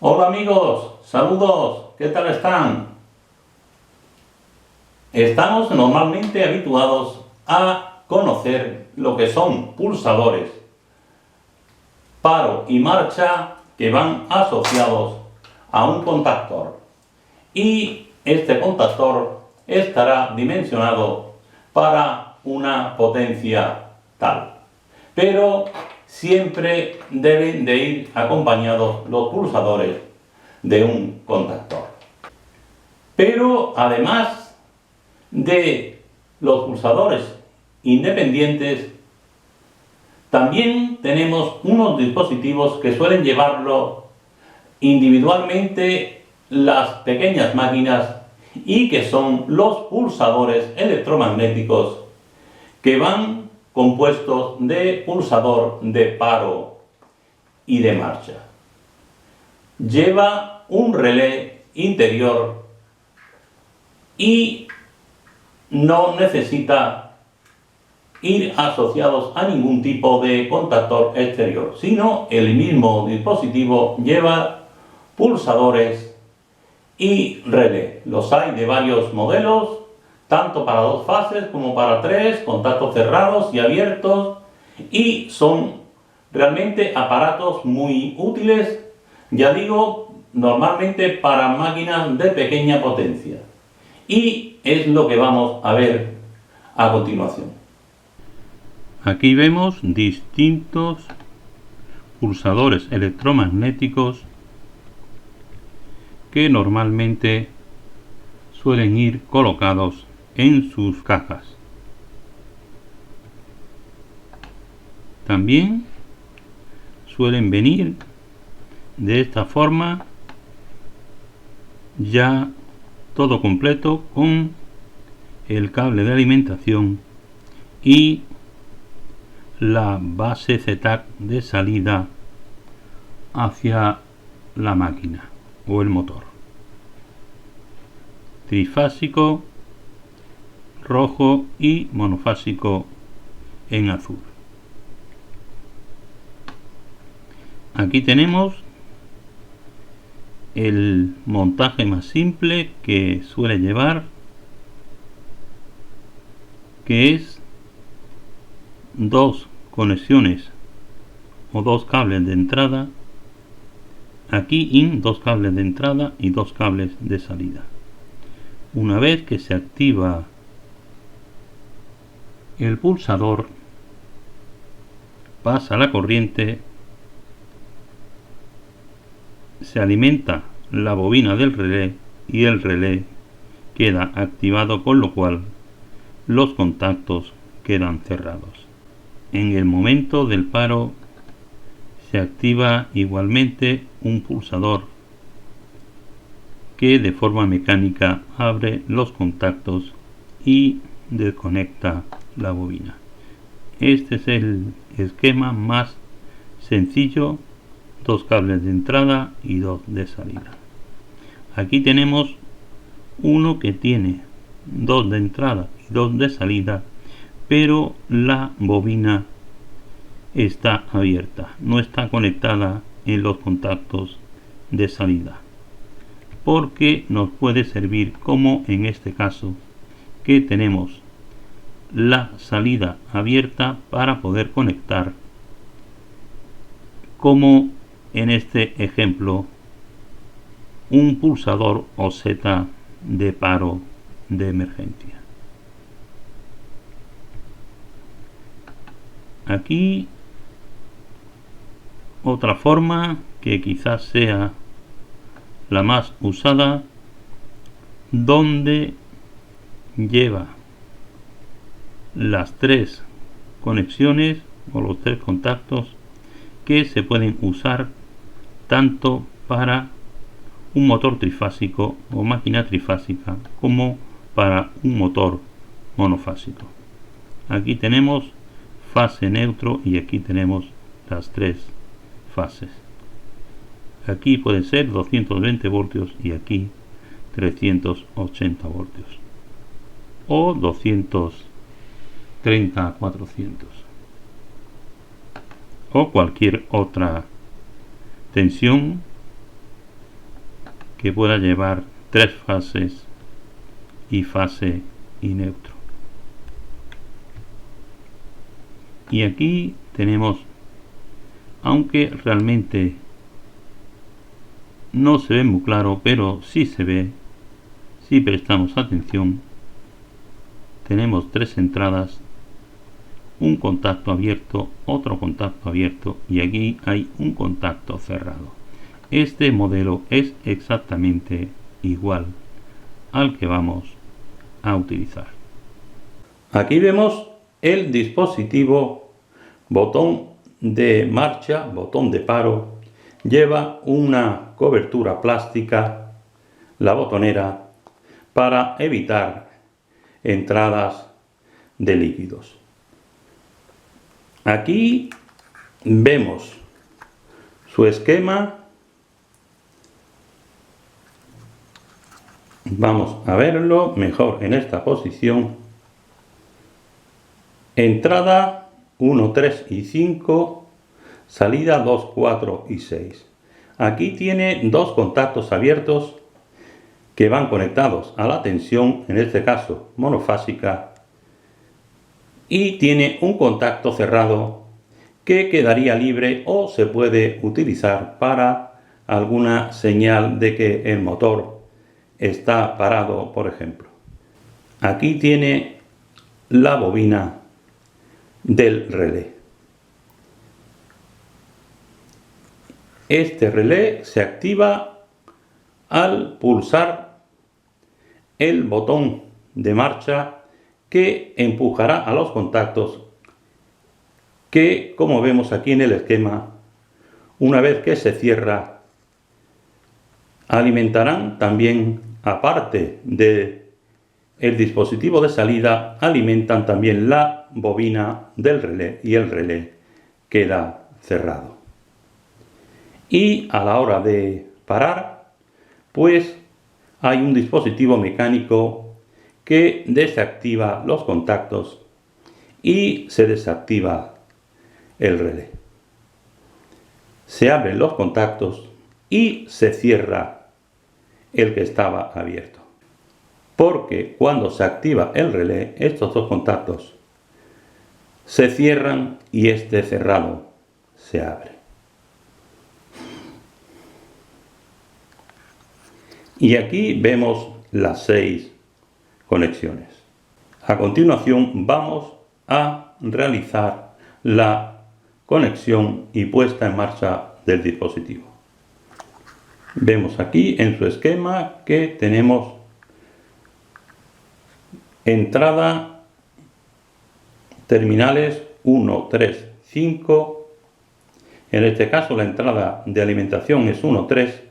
Hola amigos, saludos, ¿qué tal están? Estamos normalmente habituados a conocer lo que son pulsadores, paro y marcha que van asociados a un contactor. Y este contactor estará dimensionado para una potencia tal. Pero siempre deben de ir acompañados los pulsadores de un contactor. Pero además de los pulsadores independientes, también tenemos unos dispositivos que suelen llevarlo individualmente las pequeñas máquinas y que son los pulsadores electromagnéticos que van compuestos de pulsador de paro y de marcha. Lleva un relé interior y no necesita ir asociados a ningún tipo de contactor exterior, sino el mismo dispositivo lleva pulsadores y relé. Los hay de varios modelos, tanto para 2 fases como para 3, contactos cerrados y abiertos, y son realmente aparatos muy útiles, ya digo, normalmente para máquinas de pequeña potencia. Y es lo que vamos a ver a continuación. Aquí vemos distintos pulsadores electromagnéticos que normalmente suelen ir colocados en sus cajas. También suelen venir de esta forma ya todo completo con el cable de alimentación y la base ZTAC de salida hacia la máquina o el motor. Trifásico rojo y monofásico en azul. Aquí tenemos el montaje más simple que suele llevar, que es 2 conexiones o 2 cables de entrada. Aquí 2 cables de entrada y 2 cables de salida. Una vez que se activa el pulsador, pasa la corriente, se alimenta la bobina del relé y el relé queda activado, con lo cual los contactos quedan cerrados. En el momento del paro se activa igualmente un pulsador que de forma mecánica abre los contactos y desconecta la bobina. Este es el esquema más sencillo: 2 cables de entrada y 2 de salida. Aquí tenemos uno que tiene 2 de entrada y 2 de salida, pero la bobina está abierta, no está conectada en los contactos de salida, porque nos puede servir, como en este caso que tenemos la salida abierta, para poder conectar, como en este ejemplo, un pulsador OZ de paro de emergencia. Aquí otra forma, que quizás sea la más usada, donde lleva las 3 conexiones o los 3 contactos que se pueden usar tanto para un motor trifásico o máquina trifásica como para un motor monofásico. Aquí tenemos fase neutro y aquí tenemos las 3 fases. Aquí puede ser 220 voltios y aquí 380 voltios o 230 a 400 o cualquier otra tensión que pueda llevar 3 fases y fase y neutro. Y aquí tenemos, aunque realmente no se ve muy claro, pero sí se ve si prestamos atención, tenemos 3 entradas, un contacto abierto, otro contacto abierto y aquí hay un contacto cerrado. Este modelo es exactamente igual al que vamos a utilizar. Aquí vemos el dispositivo, botón de marcha, botón de paro, lleva una cobertura plástica, la botonera, para evitar entradas de líquidos. Aquí vemos su esquema. Vamos a verlo mejor en esta posición. Entrada 1, 3 y 5, salida 2, 4 y 6. Aquí tiene 2 contactos abiertos que van conectados a la tensión, en este caso monofásica, y tiene un contacto cerrado que quedaría libre o se puede utilizar para alguna señal de que el motor está parado, por ejemplo. Aquí tiene la bobina del relé. Este relé se activa al pulsar el botón de marcha que empujará a los contactos que, como vemos aquí en el esquema, una vez que se cierra, alimentarán también, aparte de el dispositivo de salida, alimentan también la bobina del relé y el relé queda cerrado. Y a la hora de parar, pues hay un dispositivo mecánico que desactiva los contactos y se desactiva el relé. Se abren los contactos y se cierra el que estaba abierto. Porque cuando se activa el relé, estos 2 contactos se cierran y este cerrado se abre. Y aquí vemos las 6 conexiones. A continuación vamos a realizar la conexión y puesta en marcha del dispositivo. Vemos aquí en su esquema que tenemos entrada, terminales 1, 3, 5. En este caso la entrada de alimentación es 1, 3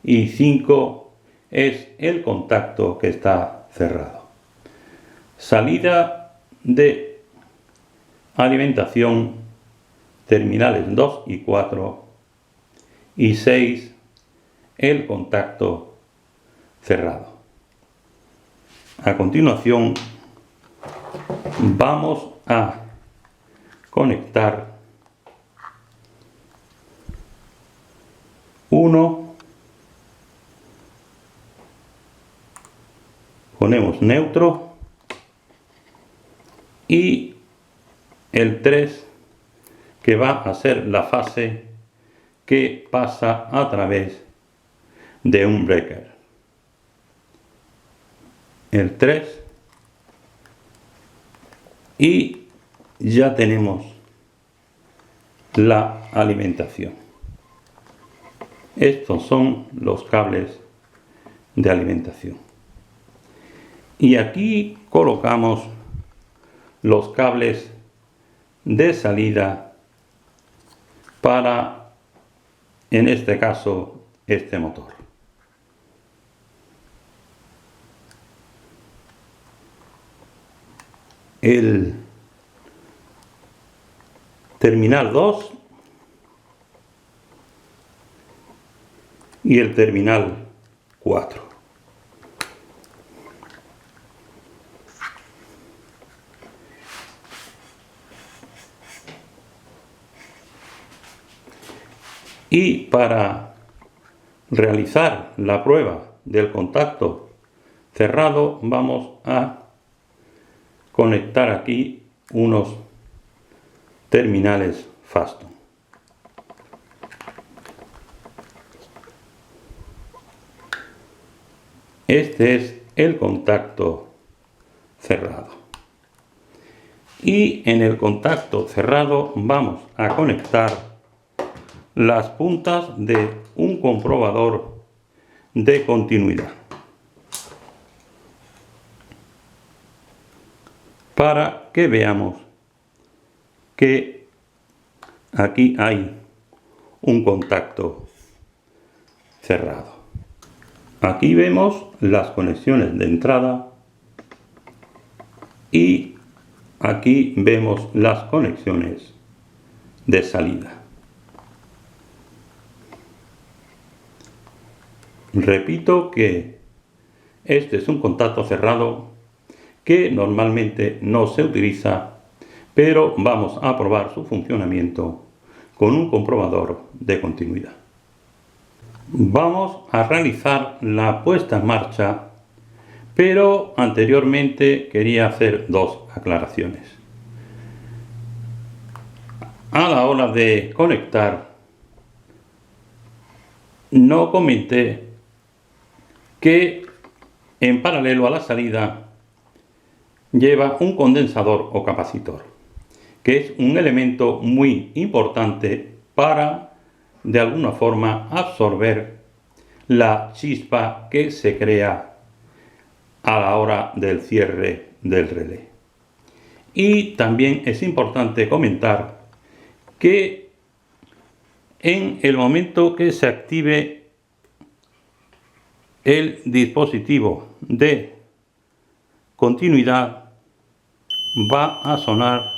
y 5 es el contacto que está cerrado. Salida de alimentación, terminales 2 y 4 y 6, el contacto cerrado. A continuación vamos a conectar 1, ponemos neutro y el 3 que va a ser la fase que pasa a través de un breaker. El 3 y ya tenemos la alimentación. Estos son los cables de alimentación. Y aquí colocamos los cables de salida para, en este caso, este motor. El terminal 2 y el terminal 4. Y para realizar la prueba del contacto cerrado, vamos a conectar aquí unos terminales Faston. Este es el contacto cerrado. Y en el contacto cerrado vamos a conectar las puntas de un comprobador de continuidad para que veamos que aquí hay un contacto cerrado. Aquí vemos las conexiones de entrada y aquí vemos las conexiones de salida. Repito que este es un contacto cerrado que normalmente no se utiliza, pero vamos a probar su funcionamiento con un comprobador de continuidad. Vamos a realizar la puesta en marcha, pero anteriormente quería hacer dos aclaraciones. A la hora de conectar, no comenté que en paralelo a la salida lleva un condensador o capacitor, que es un elemento muy importante para, de alguna forma, absorber la chispa que se crea a la hora del cierre del relé. Y también es importante comentar que en el momento que se active el dispositivo de continuidad va a sonar,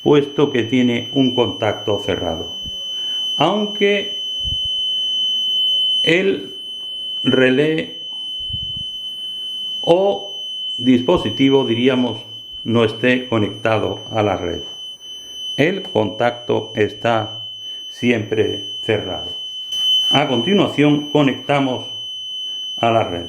puesto que tiene un contacto cerrado, aunque el relé o dispositivo, diríamos, no esté conectado a la red. El contacto está siempre cerrado. A continuación conectamos a la red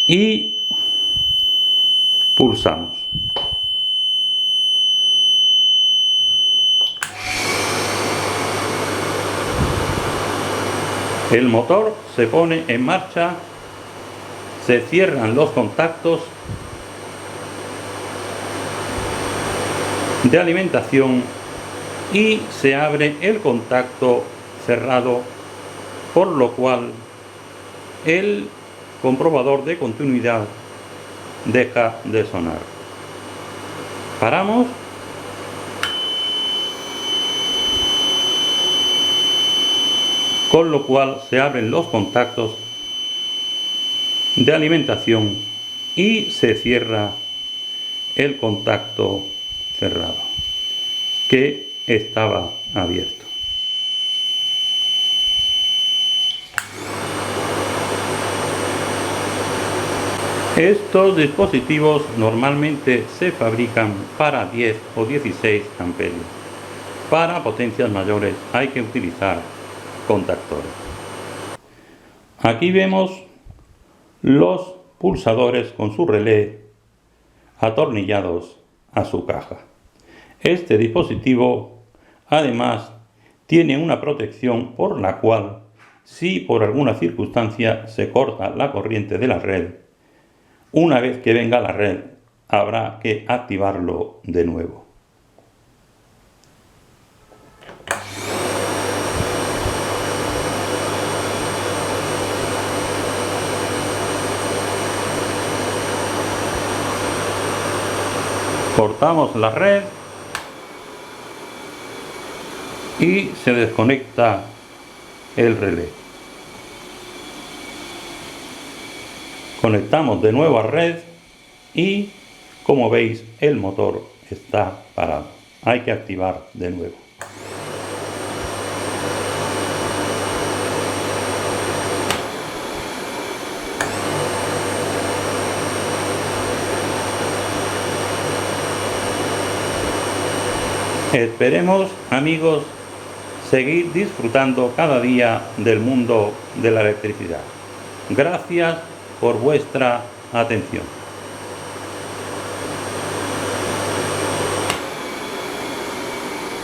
y pulsamos. El motor se pone en marcha, se cierran los contactos de alimentación y se abre el contacto cerrado, por lo cual el comprobador de continuidad deja de sonar. Paramos. Con lo cual se abren los contactos de alimentación y se cierra el contacto cerrado que estaba abierto. Estos dispositivos normalmente se fabrican para 10 o 16 amperios. Para potencias mayores hay que utilizar contactores. Aquí vemos los pulsadores con su relé atornillados a su caja. Este dispositivo además tiene una protección por la cual, si por alguna circunstancia se corta la corriente de la red, una vez que venga la red habrá que activarlo de nuevo. Cortamos la red y se desconecta el relé. Conectamos de nuevo a red y, como veis, el motor está parado. Hay que activar de nuevo. Esperemos, amigos, seguir disfrutando cada día del mundo de la electricidad. Gracias por vuestra atención.